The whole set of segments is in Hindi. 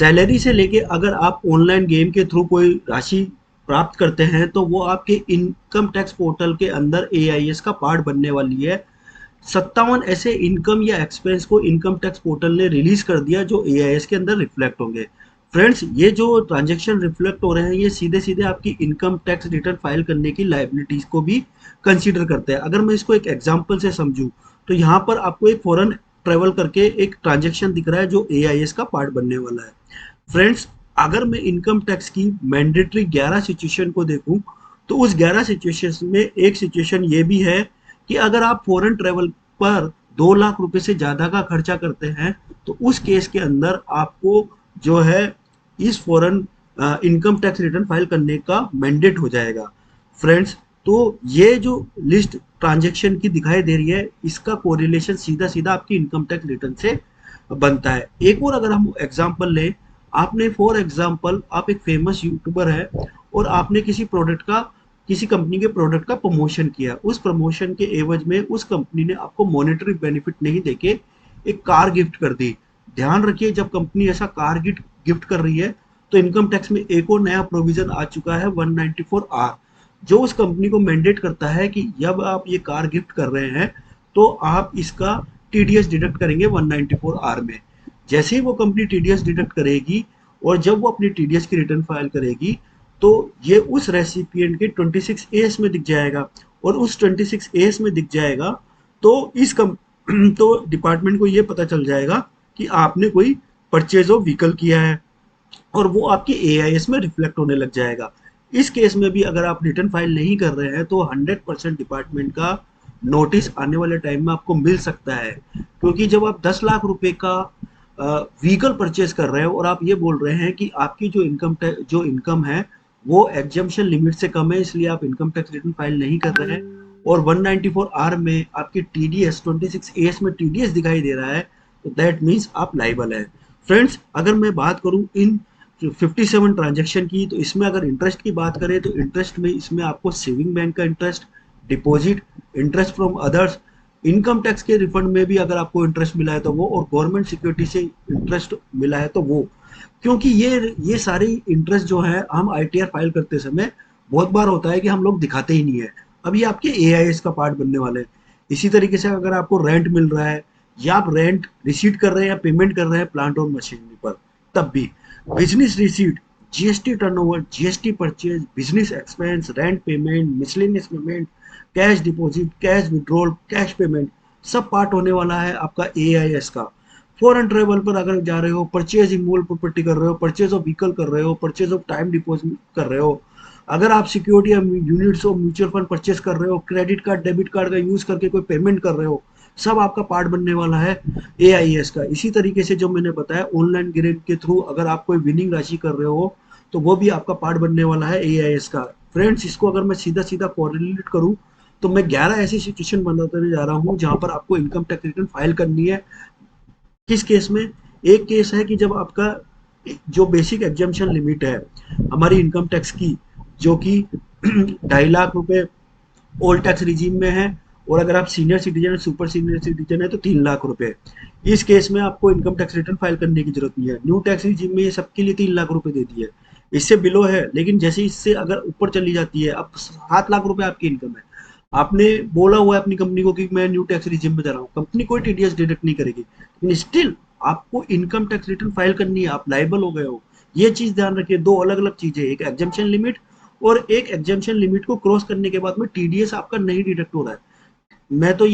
सैलरी से लेके अगर आप ऑनलाइन गेम के थ्रू कोई राशि प्राप्त करते हैं तो वो आपके इनकम टैक्स पोर्टल के अंदर एआईएस का पार्ट बनने वाली है। 57 ऐसे इनकम या एक्सपेंस को इनकम टैक्स पोर्टल ने रिलीज कर दिया जो एआईएस के अंदर रिफ्लेक्ट होंगे। फ्रेंड्स, ये जो ट्रांजैक्शन रिफ्लेक्ट हो रहे हैं ये सीधे सीधे आपकी इनकम टैक्स रिटर्न फाइल करने की लायबिलिटीज को भी कंसीडर करते हैं। अगर मैं इसको एक एग्जांपल से समझूं तो यहाँ पर आपको एक फॉरेन ट्रेवल करके एक ट्रांजैक्शन दिख रहा है जो एआईएस का पार्ट बनने वाला है। फ्रेंड्स, अगर मैं इनकम टैक्स की मैंडेटरी 11 सिचुएशन को देखूं तो उस 11 सिचुएशन में एक सिचुएशन ये भी है कि अगर आप फॉरेन ट्रेवल पर 2 लाख रुपए से ज्यादा का खर्चा करते हैं तो उस केस के अंदर आपको जो है इस foreign income tax return file करने का मैंडेट हो जाएगा। फ्रेंड्स, तो ये जो लिस्ट ट्रांजैक्शन की दिखाई दे रही है इसका कोरिलेशन सीधा सीधा आपकी इनकम टैक्स रिटर्न से बनता है। एक और अगर हम एग्जांपल लें, आपने फॉर एग्जांपल आप एक फेमस यूट्यूबर है और आपने किसी कंपनी के प्रोडक्ट का प्रमोशन किया। उस प्रमोशन के एवज में उस कंपनी ने आपको मॉनेटरी बेनिफिट नहीं देके एक कार गिफ्ट कर दी। ध्यान रखिए, जब कंपनी ऐसा कार गिफ्ट कर रही है तो इनकम टैक्स में एक और नया प्रोविजन आ चुका है 194 आर, जो उस कंपनी को मैंडेट करता है कि जब आप ये कार गिफ्ट कर रहे हैं तो आप इसका टीडीएस डिडक्ट करेंगे 194 आर में। जैसे ही वो कंपनी टीडीएस डिडक्ट करेगी और जब वो अपनी टीडीएस की रिटर्न फाइल करेगी तो ये उस रेसिपिएंट के 26 एस में दिख जाएगा और उस 26 एस में दिख जाएगा तो तो डिपार्टमेंट को ये पता चल जाएगा कि आपने कोई परचेज ऑफ व्हीकल किया है और वो आपके एआईएस में रिफ्लेक्ट होने लग जाएगा। इस केस में भी अगर आप रिटर्न फाइल नहीं कर रहे हैं तो 100% डिपार्टमेंट का नोटिस आने वाले टाइम में आपको मिल सकता है, क्योंकि जब आप 10 लाख रुपए का व्हीकल परचेज कर रहे हो और आप ये बोल रहे हैं कि आपकी जो इनकम है वो एग्जम्पशन लिमिट से कम है इसलिए आप इनकम टैक्स रिटर्न फाइल नहीं कर रहे हैं और 194 आर में आपकी टीडीएस 26 एस में टीडीएस दिखाई दे रहा है तो दैट मीन्स आप लाइबल है। फ्रेंड्स, अगर मैं बात करूं इन 57 ट्रांजैक्शन की तो इसमें अगर इंटरेस्ट की बात करें तो इंटरेस्ट में इसमें आपको सेविंग बैंक का interest, deposit, interest from others, income tax के रिफंड में भी अगर आपको इंटरेस्ट मिला है तो वो, और गवर्नमेंट सिक्योरिटी से इंटरेस्ट मिला है तो वो, क्योंकि ये सारे इंटरेस्ट जो है हम आईटीआर फाइल करते समय बहुत बार होता है कि हम लोग दिखाते ही नहीं है। अब ये आपके एआईएस का पार्ट बनने वाले हैं। इसी तरीके से अगर आपको रेंट मिल रहा है या आप रेंट रिसीट कर रहे हैं या पेमेंट कर रहे हैं प्लांट और मशीनरी पर, तब भी business receipt, GST turnover, GST purchase, business expense, rent payment, miscellaneous payment, cash deposit, cash withdrawal, cash payment, सब पार्ट होने वाला है आपका एआईएस का। फॉरेन ट्रेवल पर अगर जा रहे हो, परचेज इमूवेबल प्रॉपर्टी कर रहे हो, परचेज ऑफ व्हीकल कर रहे हो, परचेज ऑफ टाइम डिपॉजिट कर रहे हो, अगर आप सिक्योरिटी या units of mutual fund purchase कर रहे हो, क्रेडिट कार्ड डेबिट कार्ड का यूज करके कोई पेमेंट कर रहे हो, सब आपका पार्ट बनने वाला है एआईएस का। इसी तरीके से जो मैंने बताया ऑनलाइन गेम के थ्रू अगर आप कोई विनिंग राशि कर रहे हो तो वो भी आपका पार्ट बनने वाला है एआईएस का। फ्रेंड्स, इसको अगर मैं सीधा सीधा कोरिलेट करूं तो मैं 11 ऐसी सिचुएशन बताने जा रहा हूं जहां पर आपको इनकम टैक्स रिटर्न फाइल करनी है। किस केस में? एक केस है कि जब आपका जो बेसिक एग्जम्पशन लिमिट है हमारी इनकम टैक्स की, जो कि 2.5 लाख रुपए ओल्ड टैक्स रिजीम में है और अगर आप senior citizen super senior citizen है तो 3 लाख रुपए। इस केस में आपको इनकम टैक्स रिटर्न फाइल करने की जरूरत नहीं है। न्यू टैक्स रिजीम में ये सबके लिए 3 लाख रुपए देती है, इससे बिलो है, लेकिन जैसे इससे अगर ऊपर चली जाती है, अब 7 लाख रुपए आपकी इनकम है, आपने बोला हुआ है अपनी कंपनी को कि मैं न्यू टैक्स रिजीम में जा रहा हूँ, कंपनी कोई टीडीएस डिडक्ट नहीं करेगी, लेकिन स्टिल आपको इनकम टैक्स रिटर्न फाइल करनी है, आप लाइबल हो गए हो। ये चीज ध्यान रखिए, दो अलग अलग चीजें, एक एग्जम्पशन लिमिट और एक एग्जम्पशन लिमिट को क्रॉस करने के बाद में टीडीएस आपका नहीं डिडक्ट हो रहा है। मैं तो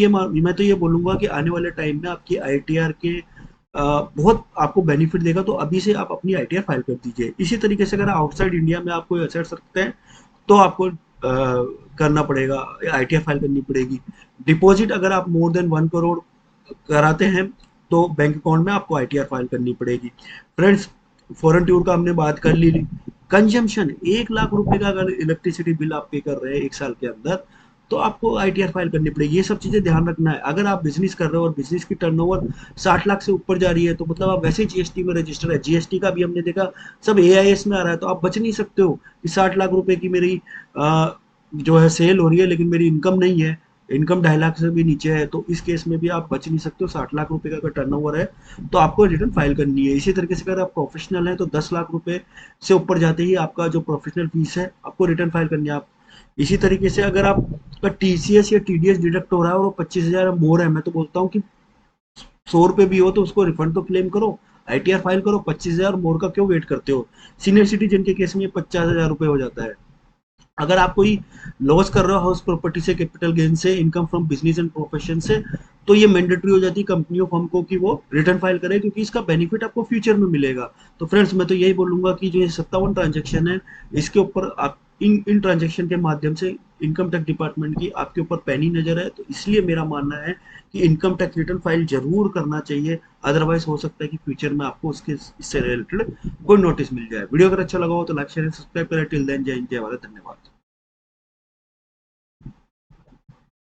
ये बोलूंगा कि आने वाले टाइम में आपकी आईटीआर के बहुत आपको बेनिफिट देगा, तो अभी से आप अपनी आईटीआर फाइल कर दीजिए। इसी तरीके से अगर आउटसाइड इंडिया में आप कोई असेट्स रखते हैं तो आपको करना पड़ेगा, आईटीआर फाइल करनी पड़ेगी। डिपॉजिट अगर आप मोर देन 1 करोड़ कराते हैं तो बैंक अकाउंट में आपको आईटीआर फाइल करनी पड़ेगी। फ्रेंड्स, फॉरेन टूर का हमने बात कर ली। कंजम्पशन 1 लाख रुपए का अगर इलेक्ट्रिसिटी बिल आप पे कर रहे हैं 1 साल के अंदर तो आपको आईटीआर फाइल करनी पड़ेगी। ये सब चीजें ध्यान रखना है। अगर आप बिजनेस कर रहे हो और बिजनेस की टर्नओवर 60 लाख से ऊपर जा रही है तो मतलब आप वैसे जीएसटी में रजिस्टर है, जीएसटी का भी हमने देखा सब एआईएस में आ रहा है, तो आप बच नहीं सकते हो कि 60 लाख रुपए की मेरी जो है सेल हो रही है लेकिन मेरी इनकम नहीं है, इनकम 2.5 लाख से भी नीचे है तो इस केस में भी आप बच नहीं सकते हो। 60 लाख रुपए का अगर टर्नओवर है तो आपको रिटर्न फाइल करनी है। इसी तरीके से अगर आप प्रोफेशनल हैं तो 10 लाख रुपए से ऊपर जाते ही आपका जो प्रोफेशनल फीस है आपको रिटर्न फाइल करनी है। आप इसी तरीके से अगर आपका टीसीएस या टीडीएस डिडक्ट हो रहा है और वो 25,000 मोर है, मैं तो बोलता हूँ कि 100 रुपए भी हो तो उसको रिफंड तो क्लेम करो, आईटीआर फाइल करो। 25,000 मोर का क्यों वेट करते हो? सीनियर सिटीजन के केस में 50,000 रुपए हो जाता है। अगर आप कोई लॉस कर रहे हो हाउस प्रॉपर्टी से, कैपिटल गेन से, income from business and profession से, तो ये मैंडेटरी हो जाती है कंपनी ऑफ हमको कि वो रिटर्न फाइल करे, क्योंकि इसका बेनिफिट आपको फ्यूचर में मिलेगा। तो फ्रेंड्स मैं तो यही बोलूंगा कि जो ये 57 ट्रांजेक्शन है इसके ऊपर आप इन ट्रांजेक्शन के माध्यम से इनकम टैक्स डिपार्टमेंट की आपके ऊपर पैनी नजर है। तो इसलिए मेरा मानना है कि इनकम टैक्स रिटर्न फाइल जरूर करना चाहिए। अदरवाइज हो सकता है कि फ्यूचर में आपको उसके इससे रिलेटेड कोई नोटिस मिल जाए। वीडियो अगर अच्छा लगा हो तो लाइक शेयर सब्सक्राइब करें। टिल देन जय हिंद, जय भारत, धन्यवाद।